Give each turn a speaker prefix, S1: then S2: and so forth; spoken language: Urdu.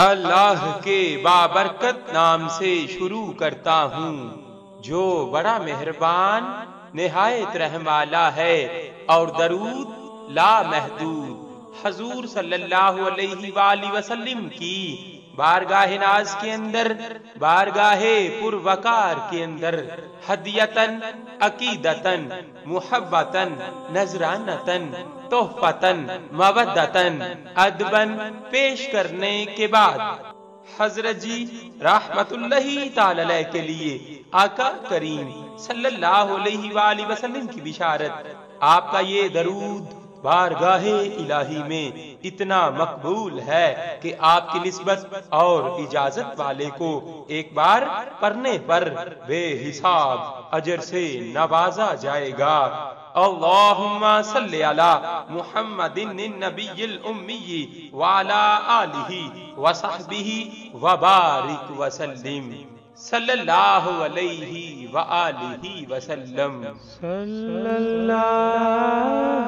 S1: اللہ کے بابرکت نام سے شروع کرتا ہوں جو بڑا مہربان نہایت رحم والا ہے، اور درود لا محدود حضور صلی اللہ علیہ وآلہ وسلم کی بارگاہ ناز کے اندر، بارگاہ پر وقار کے اندر ہدیتن، عقیدتن، محبتن، نذرانتن، تحفتن، مودتن، ادبن پیش کرنے کے بعد حضرت جی رحمت اللہ تعالی علیہ کے لیے آقا کریم صلی اللہ علیہ وآلہ وسلم کی بشارت، آپ کا یہ درود بارگاہ الہی میں اتنا مقبول ہے کہ آپ کی نسبت اور اجازت والے کو ایک بار پڑھنے پر بے حساب اجر سے نوازا جائے گا۔ اللہم صلی علی محمد النبی الامی وعلی آلہ وصحبہ وبارک وسلم صلی اللہ علیہ وآلہ وسلم۔
S2: صلی اللہ